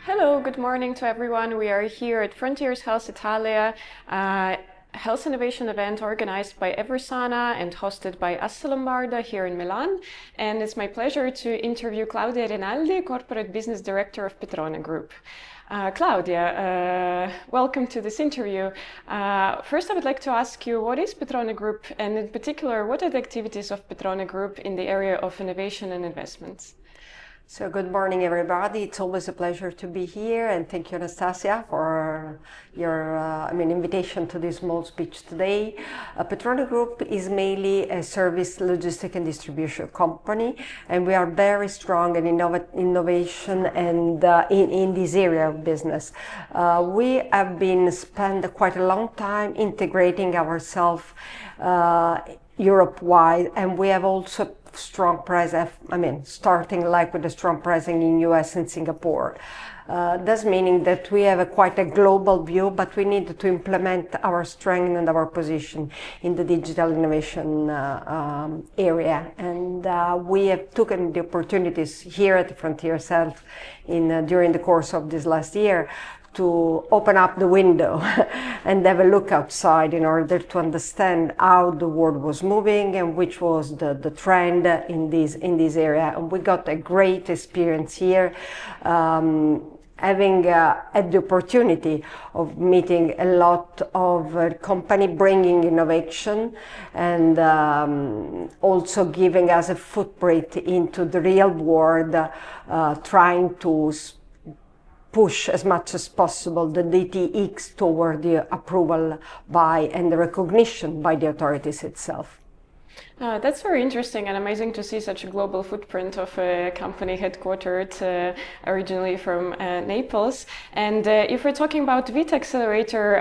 Hello, good morning to everyone. We are here at Frontiers Health Italia, health innovation event organized by Eversana and hosted by Asse Lombarda here in Milan. And it's my pleasure to interview Claudia Rinaldi, Corporate Business Director of PetroneGroup. Claudia, welcome to this interview. First, I would like to ask you, what is PetroneGroup, and in particular, what are the activities of PetroneGroup in the area of innovation and investments? So good morning, everybody. It's always a pleasure to be here, and thank you, Anastasia, for your invitation to this small speech today. PetroneGroup is mainly a service, logistic, and distribution company, and we are very strong in innovation and in this area of business. We have been spent quite a long time integrating ourselves Europe-wide, and we have also strong presence, starting like with a strong presence in US and Singapore. That's meaning that we have quite a global view, but we need to implement our strength and our position in the digital innovation area. And we have taken the opportunities here at the Frontiers Health during the course of this last year to open up the window and have a look outside in order to understand how the world was moving and which was the trend in this area. And we got a great experience here, having had the opportunity of meeting a lot of company bringing innovation and also giving us a footprint into the real world, trying to push as much as possible the DTX toward the approval by and the recognition by the authorities itself. That's very interesting and amazing to see such a global footprint of a company headquartered originally from Naples. And if we're talking about Vita Accelerator,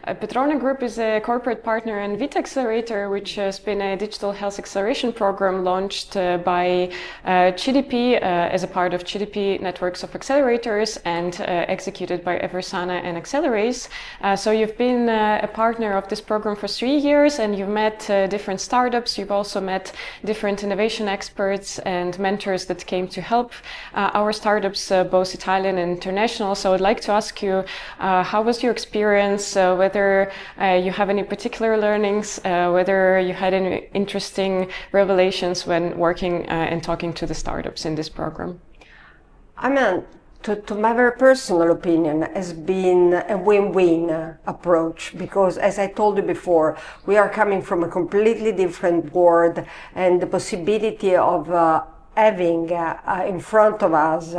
PetroneGroup is a corporate partner in Vita Accelerator, which has been a digital health acceleration program launched by CDP as a part of CDP networks of accelerators and executed by Eversana and Accelerace. So you've been a partner of this program for 3 years, and you've met different startups. You've also met different innovation experts and mentors that came to help our startups, both Italian and international. So I'd like to ask you, how was your experience, whether you have any particular learnings, whether you had any interesting revelations when working and talking to the startups in this program? To my very personal opinion, has been a win-win approach, because as I told you before, we are coming from a completely different world, and the possibility of having in front of us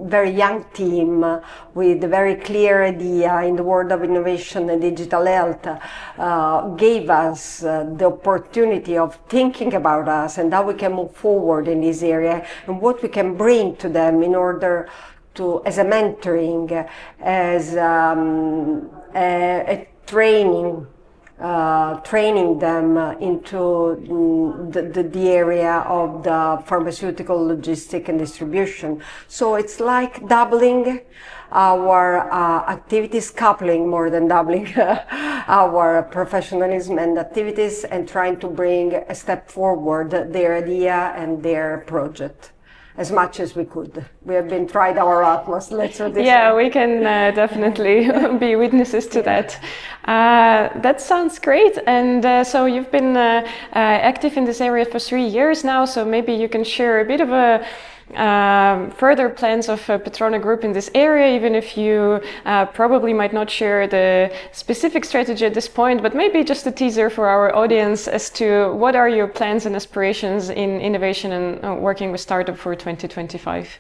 very young team with a very clear idea in the world of innovation and digital health gave us the opportunity of thinking about us and how we can move forward in this area and what we can bring to them in order to, as a mentoring, as a training them into the area of the pharmaceutical logistic and distribution. So it's like doubling our activities, coupling more than doubling our professionalism and activities, and trying to bring a step forward their idea and their project as much as we could. We have been tried our utmost, let's say this. Yeah, we can definitely be witnesses to that. That sounds great. And so you've been active in this area for 3 years now, so maybe you can share a bit of a further plans of PetroneGroup in this area, even if you probably might not share the specific strategy at this point, but maybe just a teaser for our audience as to what are your plans and aspirations in innovation and working with startup for 2025.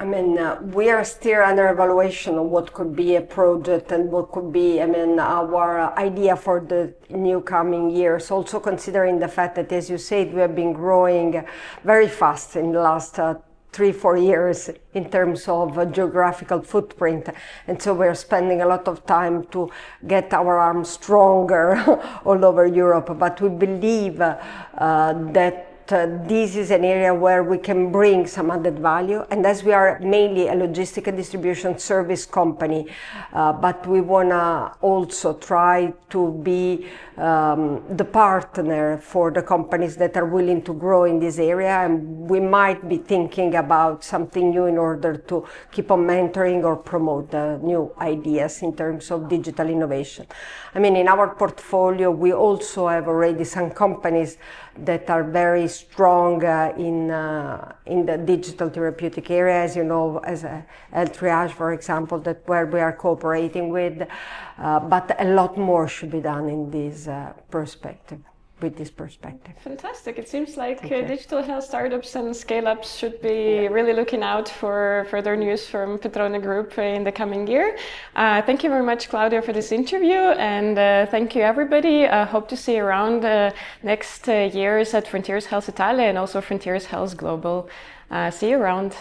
We are still under evaluation of what could be a project and what could be, our idea for the new coming years. Also considering the fact that, as you said, we have been growing very fast in the last 3-4 years in terms of geographical footprint, and so we're spending a lot of time to get our arms stronger all over Europe. But we believe that this is an area where we can bring some added value. And as we are mainly a logistic and distribution service company, but we want to also try to be the partner for the companies that are willing to grow in this area. And we might be thinking about something new in order to keep on mentoring or promote new ideas in terms of digital innovation. I mean, in our portfolio, we also have already some companies that are very strong in the digital therapeutic area, as you know, as Health Triage, for example, that where we are cooperating with, but a lot more should be done in this perspective. With this perspective. Fantastic. It seems like digital health startups and scale-ups should be really looking out for further news from PetroneGroup in the coming year. Thank you very much, Claudia, for this interview, and thank you, everybody. Hope to see you around next years at Frontiers Health Italia and also Frontiers Health Global. See you around.